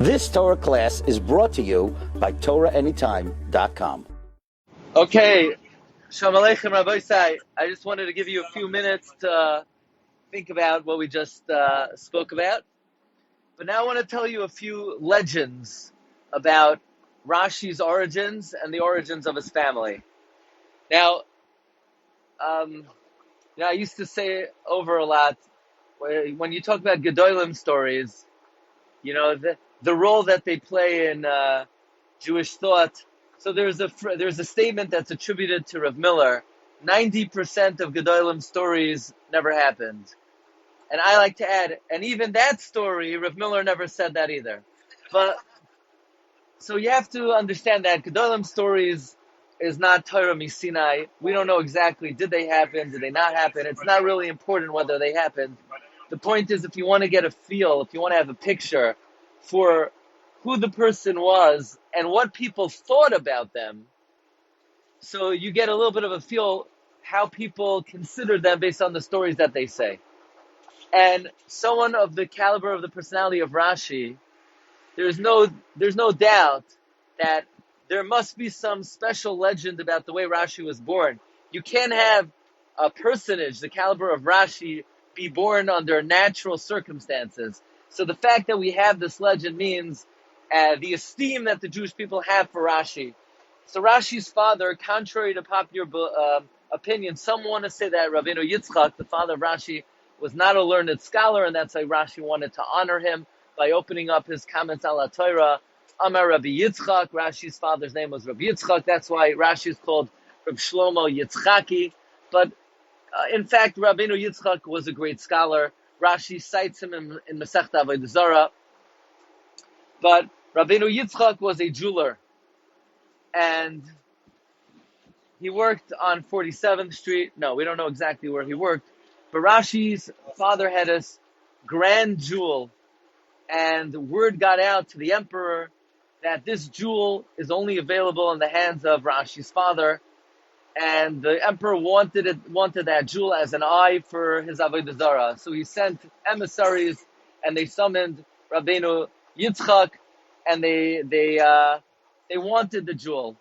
This Torah class is brought to you by TorahAnytime.com. Okay, Shalom Aleichem, Rabbi. I just wanted to give you a few minutes to think about what we just spoke about. But now I want to tell you a few legends about Rashi's origins and the origins of his family. Now, I used to say over a lot, when you talk about Gedolim stories, the role that they play in Jewish thought. So there's a statement that's attributed to Rav Miller. 90% of Gedolim stories never happened. And I like to add, and even that story, Rav Miller never said that either. But so you have to understand that Gedolim stories is not Torah Misinai. We don't know exactly, did they happen, did they not happen? It's not really important whether they happened. The point is, if you want to get a feel, if you want to have a picture for who the person was and what people thought about them, so you get a little bit of a feel how people consider them based on the stories that they say. And someone of the caliber of the personality of Rashi, there's no doubt that there must be some special legend about the way Rashi was born. You can't have a personage the caliber of Rashi be born under natural circumstances. So the fact that we have this legend means the esteem that the Jewish people have for Rashi. So Rashi's father, contrary to popular opinion, some want to say that Rabbeinu Yitzchak, the father of Rashi, was not a learned scholar, and that's why Rashi wanted to honor him by opening up his comments on the Torah. Amar Rabbi Yitzchak, Rashi's father's name was Rabbi Yitzchak. That's why Rashi is called Reb Shlomo Yitzchaki. But in fact, Rabbeinu Yitzchak was a great scholar. Rashi cites him in Masechta Avodah Zarah. But Rabbeinu Yitzchak was a jeweler, and he worked on 47th Street. No, we don't know exactly where he worked, but Rashi's father had this grand jewel, and word got out to the emperor that this jewel is only available in the hands of Rashi's father, and the emperor wanted that jewel as an eye for his Avodah Zarah. So he sent emissaries, and they summoned Rabbeinu Yitzchak, and they wanted the jewel.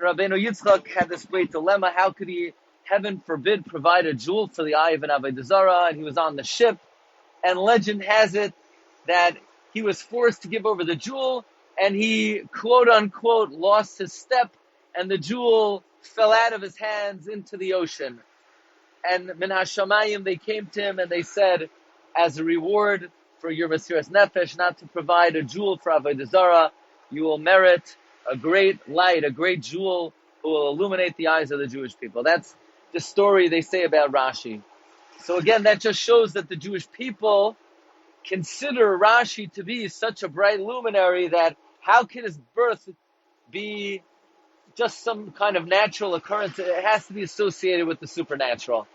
Rabbeinu Yitzchak had this great dilemma. How could he, heaven forbid, provide a jewel for the eye of an Avodah Zarah? And he was on the ship, and legend has it that he was forced to give over the jewel, and he, quote unquote, lost his step, and the jewel fell out of his hands into the ocean. And Min HaShamayim, they came to him and they said, as a reward for your Mesiras Nefesh, not to provide a jewel for Avodah Zarah, you will merit a great light, a great jewel who will illuminate the eyes of the Jewish people. That's the story they say about Rashi. So again, that just shows that the Jewish people consider Rashi to be such a bright luminary that how can his birth be just some kind of natural occurrence? It has to be associated with the supernatural.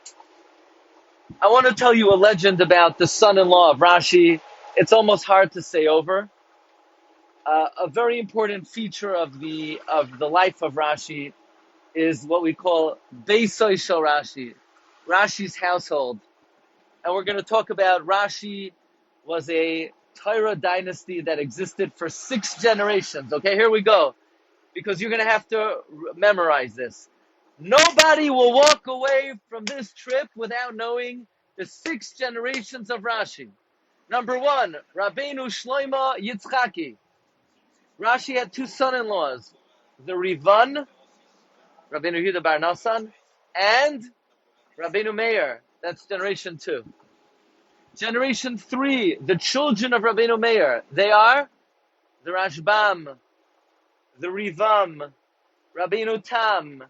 I want to tell you a legend about the son-in-law of Rashi. It's almost hard to say over. A very important feature of the life of Rashi is what we call Beisoi Shel Rashi, Rashi's household. And we're going to talk about Rashi was a Torah dynasty that existed for 6 generations. Okay, here we go. Because you're going to have to memorize this. Nobody will walk away from this trip without knowing the 6 generations of Rashi. Number 1, Rabbeinu Shlomo Yitzchaki. Rashi had 2 son-in-laws, the Rivan, Rabbeinu Yehuda Bar Nasan, and Rabbeinu Meir. That's generation 2. Generation 3, the children of Rabbeinu Meir. They are the Rashbam, the Rivam, Rabbeinu Tam,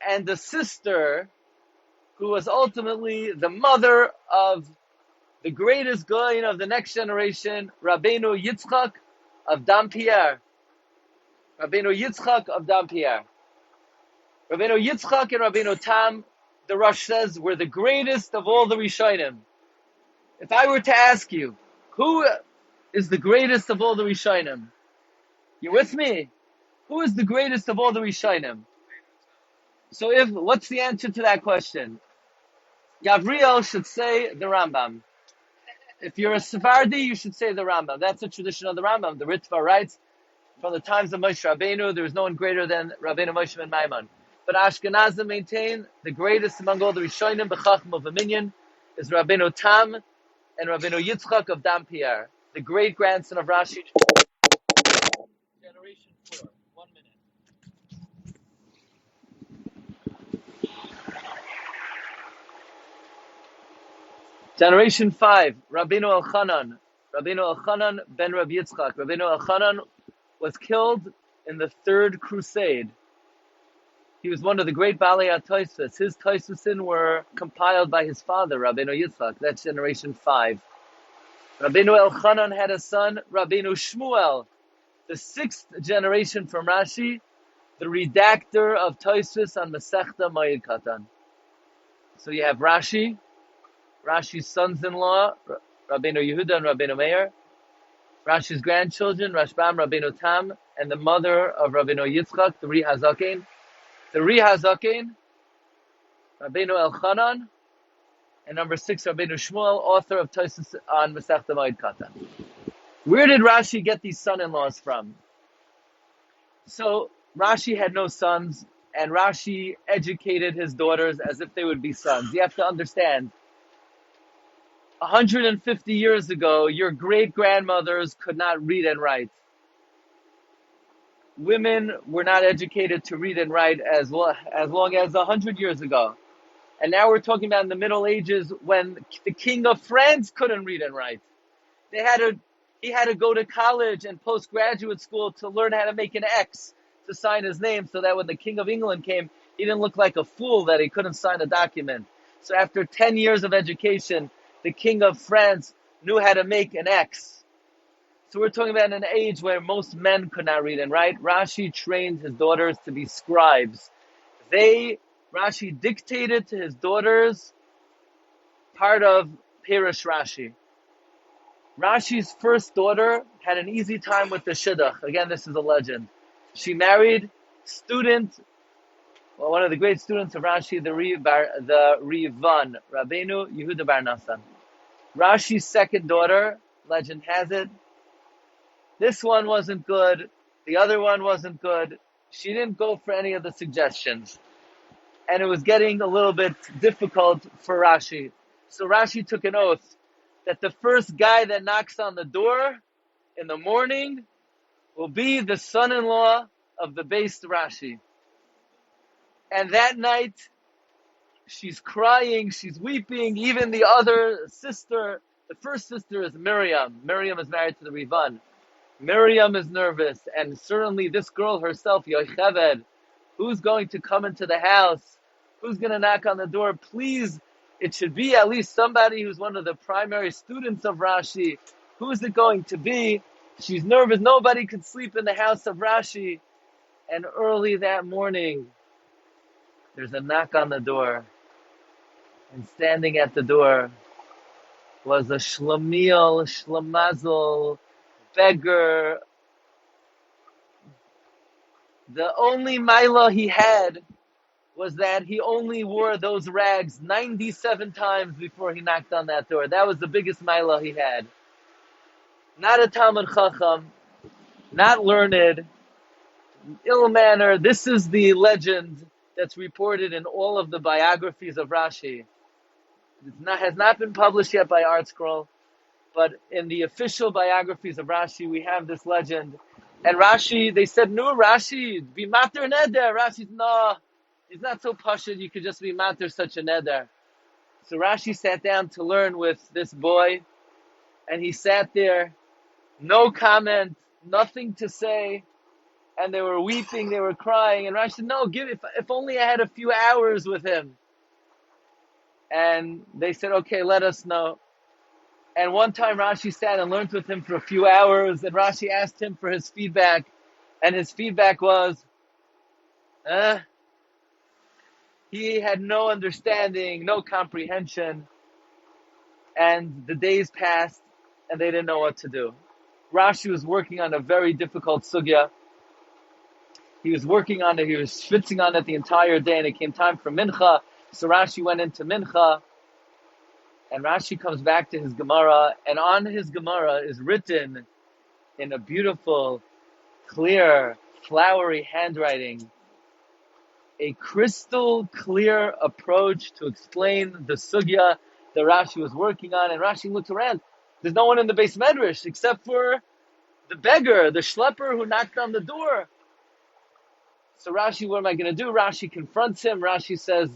and the sister who was ultimately the mother of the greatest Goyin of the next generation, Rabbeinu Yitzchak of Dampierre. Rabbeinu Yitzchak of Dampierre. Rabbeinu Yitzchak and Rabbeinu Tam, the Rosh says, were the greatest of all the Rishonim. If I were to ask you, who is the greatest of all the Rishonim? You with me? Who is the greatest of all the Rishonim? So what's the answer to that question? Gavriel should say the Rambam. if you're a Sephardi, you should say the Rambam. That's the tradition of the Rambam. The Ritva writes, from the times of Moshe Rabbeinu, there was no one greater than Rabbeinu Moshe ben Maimon. But Ashkenazim maintain the greatest among all the Rishonim, B'chacham of a minyan, is Rabbeinu Tam and Rabbeinu Yitzchak of Dampier, the great-grandson of Rashi. Generation 4. 1 minute. Generation 5, Rabbeinu Elchanan. Rabbeinu Elchanan ben Rabbi Yitzchak. Rabbeinu Elchanan was killed in the Third Crusade. He was one of the great Balei HaTosfos. His Tosfosim were compiled by his father, Rabbeinu Yitzchak. That's generation 5. Rabbeinu Elchanan had a son, Rabbeinu Shmuel, the 6th generation from Rashi, the redactor of Tosfos on Masechta Moed Katan. So you have Rashi, Rashi's sons-in-law, Rabbeinu Yehuda and Rabbeinu Meir, Rashi's grandchildren, Rashbam, Rabbeinu Tam, and the mother of Rabbeinu Yitzchak, the Ri Hazaken. The Ri Hazaken, Rabbeinu Elchanan, and number 6, Rabbeinu Shmuel, author of Tosfos on Masechta Moed Katan. Where did Rashi get these son-in-laws from? So Rashi had no sons, and Rashi educated his daughters as if they would be sons. You have to understand, 150 years ago, your great-grandmothers could not read and write. Women were not educated to read and write as long as 100 years ago. And now we're talking about in the Middle Ages when the King of France couldn't read and write. He had to go to college and postgraduate school to learn how to make an X to sign his name so that when the King of England came, he didn't look like a fool that he couldn't sign a document. So after 10 years of education, the King of France knew how to make an X. So we're talking about an age where most men could not read and write. Rashi trained his daughters to be scribes. Rashi dictated to his daughters part of Pirush Rashi. Rashi's first daughter had an easy time with the Shidduch. Again, this is a legend. She married one of the great students of Rashi, the Rivan, Rabbeinu Yehuda bar Nassan. Rashi's second daughter, legend has it, this one wasn't good, the other one wasn't good. She didn't go for any of the suggestions. And it was getting a little bit difficult for Rashi. So Rashi took an oath that the first guy that knocks on the door in the morning will be the son-in-law of the based Rashi. And that night, she's crying, she's weeping. Even the other sister, the first sister is Miriam. Miriam is married to the Rivan. Miriam is nervous, and certainly this girl herself, Yocheved, who's going to come into the house? Who's going to knock on the door? Please, it should be at least somebody who's one of the primary students of Rashi. Who is it going to be? She's nervous. Nobody could sleep in the house of Rashi. And early that morning, there's a knock on the door. And standing at the door was a Shlemazel, beggar. The only milah he had was that he only wore those rags 97 times before he knocked on that door. That was the biggest milah he had. Not a Talmud Chacham, not learned, ill-mannered. This is the legend that's reported in all of the biographies of Rashi. Has not been published yet by Art Scroll, but in the official biographies of Rashi, we have this legend. And Rashi, they said, no, Rashi, be mater neder. Rashi's, no, he's not so pashut, you could just be mater such a neder. So Rashi sat down to learn with this boy, and he sat there, no comment, nothing to say, and they were weeping, they were crying, and Rashi said, no, if only I had a few hours with him. And they said, okay, let us know. And one time Rashi sat and learned with him for a few hours, and Rashi asked him for his feedback, and his feedback was, he had no understanding, no comprehension, and the days passed, and they didn't know what to do. Rashi was working on a very difficult sugya. He was working on it, he was schwitzing on it the entire day, and it came time for mincha, so Rashi went into mincha, And Rashi comes back to his Gemara, and on his Gemara is written in a beautiful, clear, flowery handwriting, a crystal clear approach to explain the sugya that Rashi was working on. And Rashi looks around. There's no one in the base medrash except for the beggar, the schlepper who knocked on the door. So Rashi, what am I going to do? Rashi confronts him. Rashi says,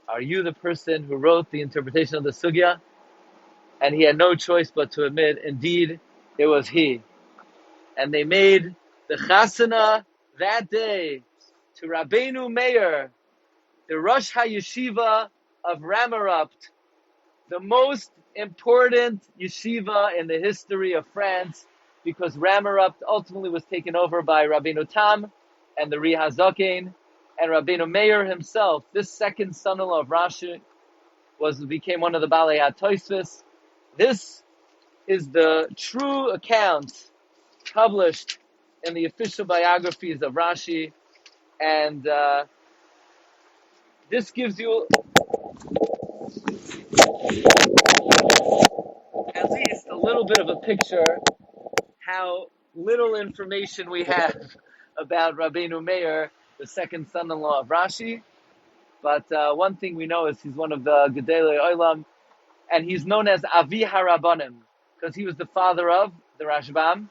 are you the person who wrote the interpretation of the sugya? And he had no choice but to admit, indeed, it was he. And they made the chasana that day to Rabbeinu Meir, the Rosh HaYeshiva of Ramarupt, the most important yeshiva in the history of France, because Ramarupt ultimately was taken over by Rabbeinu Tam and the Ri HaZaken, and Rabbeinu Meir himself, this second son-in-law of Rashi, became one of the Balei HaTosfos. This is the true account published in the official biographies of Rashi, and this gives you at least a little bit of a picture how little information we have about Rabbeinu Meir, the second son-in-law of Rashi. But one thing we know is he's one of the Gedolei Olam, and he's known as Avi HaRabbanim, because he was the father of the Rashbam,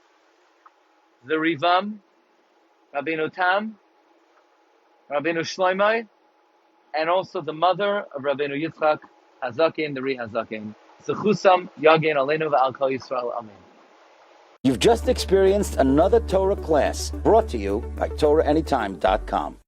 the Rivam, Rabbeinu Tam, Rabbeinu Shloimeh, and also the mother of Rabbeinu Yitzchak HaZaken, the Ri HaZaken. Zechusam Yagen Aleinu V'Al Kol Yisrael. Amen. You've just experienced another Torah class brought to you by TorahAnytime.com.